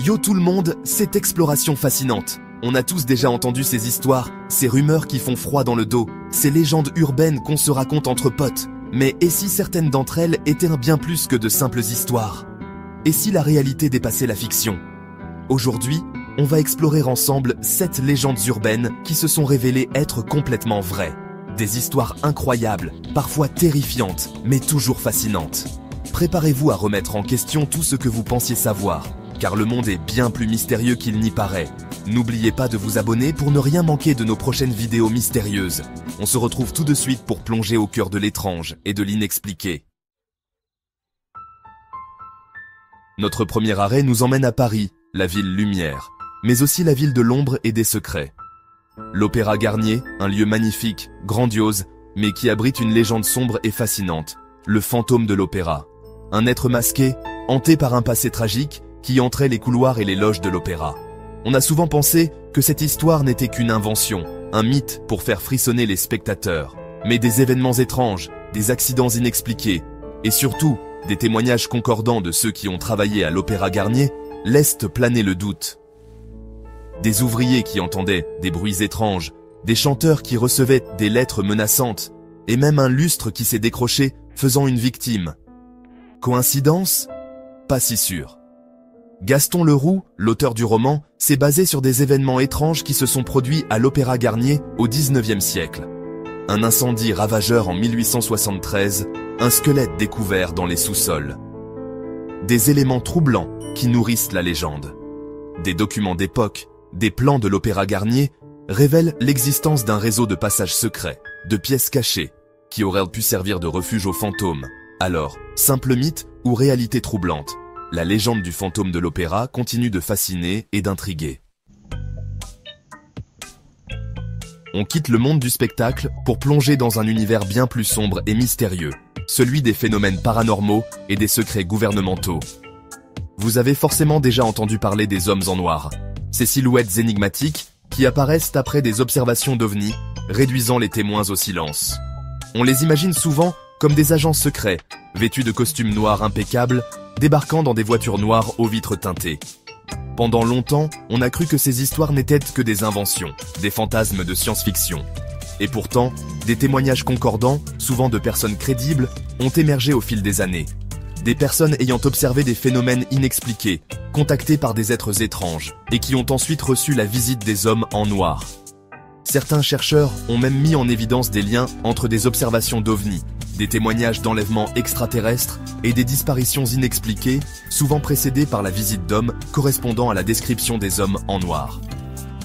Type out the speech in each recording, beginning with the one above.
Yo tout le monde, c'est Exploration Fascinante. On a tous déjà entendu ces histoires, ces rumeurs qui font froid dans le dos, ces légendes urbaines qu'on se raconte entre potes. Mais et si certaines d'entre elles étaient bien plus que de simples histoires? Et si la réalité dépassait la fiction? Aujourd'hui, on va explorer ensemble 7 légendes urbaines qui se sont révélées être complètement vraies. Des histoires incroyables, parfois terrifiantes, mais toujours fascinantes. Préparez-vous à remettre en question tout ce que vous pensiez savoir, car le monde est bien plus mystérieux qu'il n'y paraît. N'oubliez pas de vous abonner pour ne rien manquer de nos prochaines vidéos mystérieuses. On se retrouve tout de suite pour plonger au cœur de l'étrange et de l'inexpliqué. Notre premier arrêt nous emmène à Paris, la ville lumière, mais aussi la ville de l'ombre et des secrets. L'Opéra Garnier, un lieu magnifique, grandiose, mais qui abrite une légende sombre et fascinante, le fantôme de l'opéra. Un être masqué, hanté par un passé tragique, qui entrait les couloirs et les loges de l'opéra. On a souvent pensé que cette histoire n'était qu'une invention, un mythe pour faire frissonner les spectateurs. Mais des événements étranges, des accidents inexpliqués, et surtout, des témoignages concordants de ceux qui ont travaillé à l'Opéra Garnier, laissent planer le doute. Des ouvriers qui entendaient des bruits étranges, des chanteurs qui recevaient des lettres menaçantes, et même un lustre qui s'est décroché, faisant une victime. Coïncidence? Pas si sûr. Gaston Leroux, l'auteur du roman, s'est basé sur des événements étranges qui se sont produits à l'Opéra Garnier au XIXe siècle. Un incendie ravageur en 1873, un squelette découvert dans les sous-sols. Des éléments troublants qui nourrissent la légende. Des documents d'époque, des plans de l'Opéra Garnier révèlent l'existence d'un réseau de passages secrets, de pièces cachées, qui auraient pu servir de refuge aux fantômes. Alors, simple mythe ou réalité troublante? La légende du fantôme de l'opéra continue de fasciner et d'intriguer. On quitte le monde du spectacle pour plonger dans un univers bien plus sombre et mystérieux, celui des phénomènes paranormaux et des secrets gouvernementaux. Vous avez forcément déjà entendu parler des hommes en noir, ces silhouettes énigmatiques qui apparaissent après des observations d'ovnis, réduisant les témoins au silence. On les imagine souvent comme des agents secrets, vêtus de costumes noirs impeccables, débarquant dans des voitures noires aux vitres teintées. Pendant longtemps, on a cru que ces histoires n'étaient que des inventions, des fantasmes de science-fiction. Et pourtant, des témoignages concordants, souvent de personnes crédibles, ont émergé au fil des années. Des personnes ayant observé des phénomènes inexpliqués, contactés par des êtres étranges, et qui ont ensuite reçu la visite des hommes en noir. Certains chercheurs ont même mis en évidence des liens entre des observations d'ovnis, des témoignages d'enlèvements extraterrestres et des disparitions inexpliquées, souvent précédées par la visite d'hommes correspondant à la description des hommes en noir.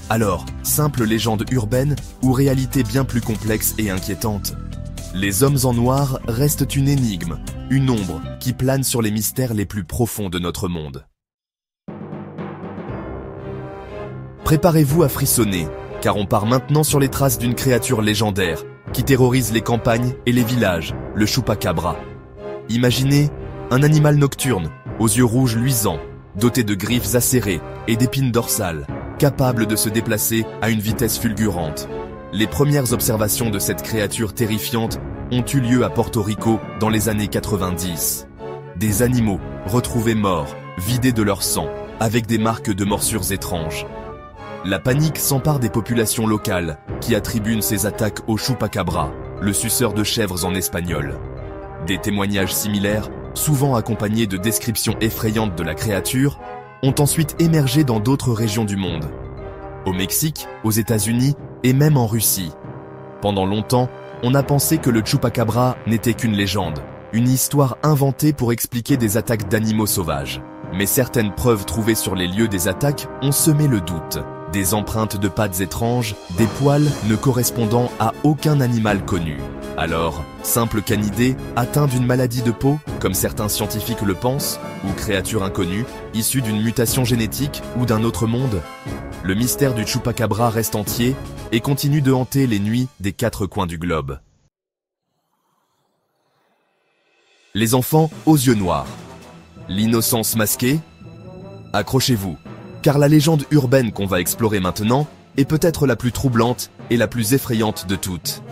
Alors, simple légende urbaine ou réalité bien plus complexe et inquiétante? Les hommes en noir restent une énigme, une ombre qui plane sur les mystères les plus profonds de notre monde. Préparez-vous à frissonner, car on part maintenant sur les traces d'une créature légendaire qui terrorise les campagnes et les villages, le chupacabra. Imaginez un animal nocturne, aux yeux rouges luisants, doté de griffes acérées et d'épines dorsales, capable de se déplacer à une vitesse fulgurante. Les premières observations de cette créature terrifiante ont eu lieu à Porto Rico dans les années 90. Des animaux retrouvés morts, vidés de leur sang, avec des marques de morsures étranges. La panique s'empare des populations locales qui attribuent ces attaques au chupacabra, le suceur de chèvres en espagnol. Des témoignages similaires, souvent accompagnés de descriptions effrayantes de la créature, ont ensuite émergé dans d'autres régions du monde. Au Mexique, aux États-Unis et même en Russie. Pendant longtemps, on a pensé que le chupacabra n'était qu'une légende, une histoire inventée pour expliquer des attaques d'animaux sauvages. Mais certaines preuves trouvées sur les lieux des attaques ont semé le doute. Des empreintes de pattes étranges, des poils ne correspondant à aucun animal connu. Alors, simple canidé, atteint d'une maladie de peau, comme certains scientifiques le pensent, ou créature inconnue, issue d'une mutation génétique ou d'un autre monde? Le mystère du chupacabra reste entier et continue de hanter les nuits des 4 coins du globe. Les enfants aux yeux noirs. L'innocence masquée? Accrochez-vous, car la légende urbaine qu'on va explorer maintenant est peut-être la plus troublante et la plus effrayante de toutes.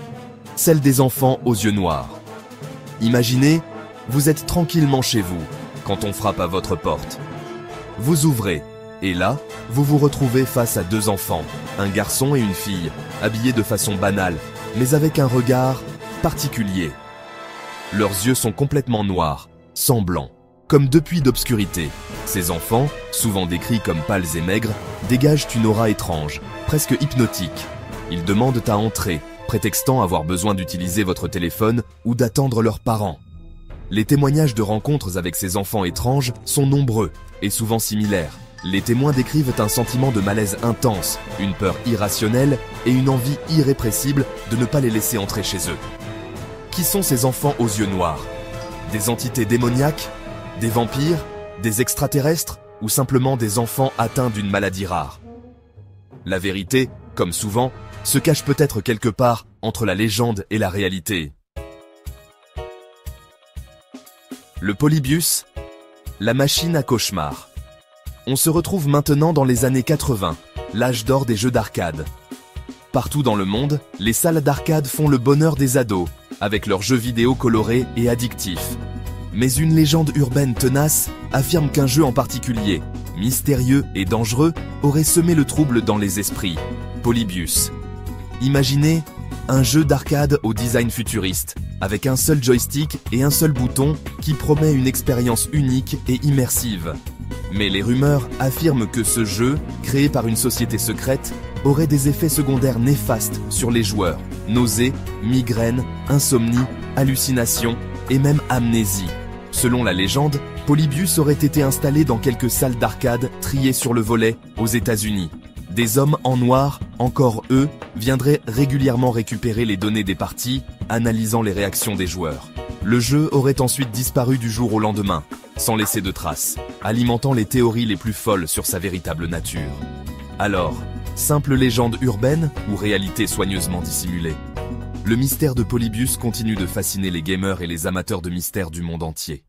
Celle des enfants aux yeux noirs. Imaginez, vous êtes tranquillement chez vous quand on frappe à votre porte. Vous ouvrez Et là, vous vous retrouvez face à deux enfants, un garçon et une fille, habillés de façon banale, mais avec un regard particulier. Leurs yeux sont complètement noirs, sans blanc, comme deux puits d'obscurité. Ces enfants, souvent décrits comme pâles et maigres, dégagent une aura étrange, presque hypnotique. Ils demandent à entrer, prétextant avoir besoin d'utiliser votre téléphone ou d'attendre leurs parents. Les témoignages de rencontres avec ces enfants étranges sont nombreux et souvent similaires. Les témoins décrivent un sentiment de malaise intense, une peur irrationnelle et une envie irrépressible de ne pas les laisser entrer chez eux. Qui sont ces enfants aux yeux noirs? Des entités démoniaques? Des vampires? Des extraterrestres? Ou simplement des enfants atteints d'une maladie rare? La vérité, comme souvent, se cache peut-être quelque part entre la légende et la réalité. Le Polybius, la machine à cauchemar. On se retrouve maintenant dans les années 80, l'âge d'or des jeux d'arcade. Partout dans le monde, les salles d'arcade font le bonheur des ados, avec leurs jeux vidéo colorés et addictifs. Mais une légende urbaine tenace affirme qu'un jeu en particulier, mystérieux et dangereux, aurait semé le trouble dans les esprits. Polybius. Imaginez un jeu d'arcade au design futuriste, avec un seul joystick et un seul bouton qui promet une expérience unique et immersive. Mais les rumeurs affirment que ce jeu, créé par une société secrète, aurait des effets secondaires néfastes sur les joueurs. Nausées, migraines, insomnie, hallucinations et même amnésie. Selon la légende, Polybius aurait été installé dans quelques salles d'arcade triées sur le volet aux États-Unis. Des hommes en noir, encore eux, viendraient régulièrement récupérer les données des parties, analysant les réactions des joueurs. Le jeu aurait ensuite disparu du jour au lendemain, sans laisser de traces, alimentant les théories les plus folles sur sa véritable nature. Alors, simple légende urbaine ou réalité soigneusement dissimulée? Le mystère de Polybius continue de fasciner les gamers et les amateurs de mystères du monde entier.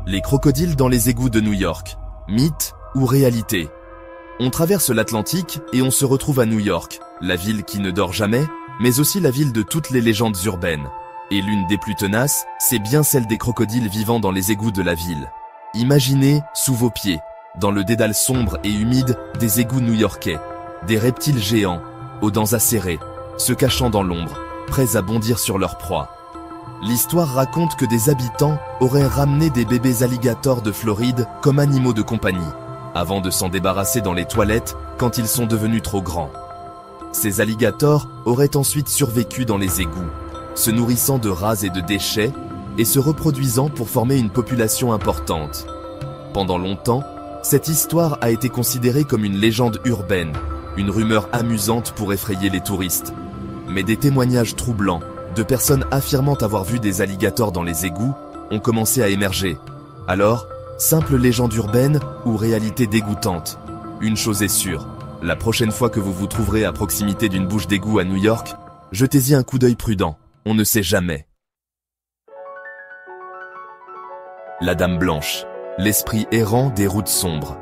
Les crocodiles dans les égouts de New York, mythe ou réalité? On traverse l'Atlantique et on se retrouve à New York, la ville qui ne dort jamais, mais aussi la ville de toutes les légendes urbaines. Et l'une des plus tenaces, c'est bien celle des crocodiles vivant dans les égouts de la ville. Imaginez, sous vos pieds, dans le dédale sombre et humide des égouts new-yorkais, des reptiles géants, aux dents acérées, se cachant dans l'ombre, prêts à bondir sur leur proie. L'histoire raconte que des habitants auraient ramené des bébés alligators de Floride comme animaux de compagnie, avant de s'en débarrasser dans les toilettes quand ils sont devenus trop grands. Ces alligators auraient ensuite survécu dans les égouts, se nourrissant de rats et de déchets et se reproduisant pour former une population importante. Pendant longtemps, cette histoire a été considérée comme une légende urbaine, une rumeur amusante pour effrayer les touristes. Mais des témoignages troublants de personnes affirmant avoir vu des alligators dans les égouts ont commencé à émerger. Alors, simple légende urbaine ou réalité dégoûtante? Une chose est sûre, la prochaine fois que vous vous trouverez à proximité d'une bouche d'égout à New York, jetez-y un coup d'œil prudent, on ne sait jamais. La Dame Blanche, l'esprit errant des routes sombres.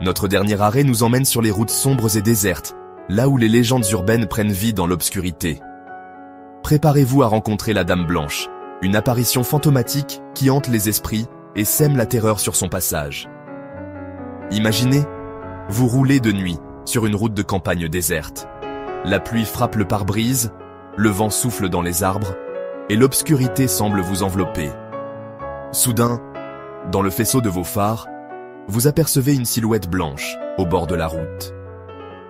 Notre dernier arrêt nous emmène sur les routes sombres et désertes, là où les légendes urbaines prennent vie dans l'obscurité. Préparez-vous à rencontrer la Dame Blanche, une apparition fantomatique qui hante les esprits et sème la terreur sur son passage. Imaginez, vous roulez de nuit sur une route de campagne déserte. La pluie frappe le pare-brise, le vent souffle dans les arbres et l'obscurité semble vous envelopper. Soudain, dans le faisceau de vos phares, vous apercevez une silhouette blanche au bord de la route.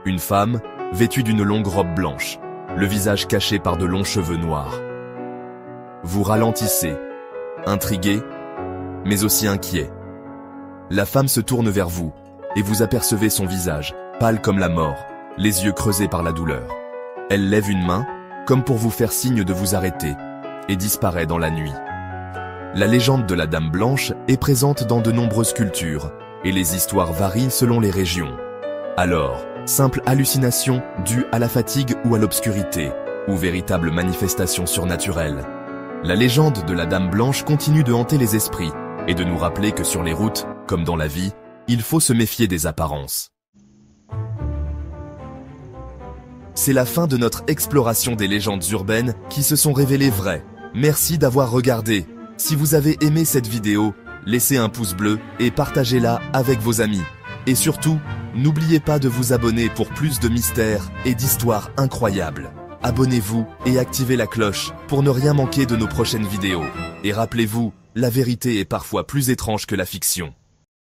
Une femme vêtue d'une longue robe blanche, le visage caché par de longs cheveux noirs. Vous ralentissez, intrigué, mais aussi inquiet. La femme se tourne vers vous et vous apercevez son visage, pâle comme la mort, les yeux creusés par la douleur. Elle lève une main, comme pour vous faire signe de vous arrêter, et disparaît dans la nuit. La légende de la Dame Blanche est présente dans de nombreuses cultures, et les histoires varient selon les régions. Alors, simple hallucination due à la fatigue ou à l'obscurité, ou véritable manifestation surnaturelle. La légende de la Dame Blanche continue de hanter les esprits, et de nous rappeler que sur les routes, comme dans la vie, il faut se méfier des apparences. C'est la fin de notre exploration des légendes urbaines qui se sont révélées vraies. Merci d'avoir regardé. Si vous avez aimé cette vidéo, laissez un pouce bleu et partagez-la avec vos amis. Et surtout, n'oubliez pas de vous abonner pour plus de mystères et d'histoires incroyables. Abonnez-vous et activez la cloche pour ne rien manquer de nos prochaines vidéos. Et rappelez-vous, la vérité est parfois plus étrange que la fiction.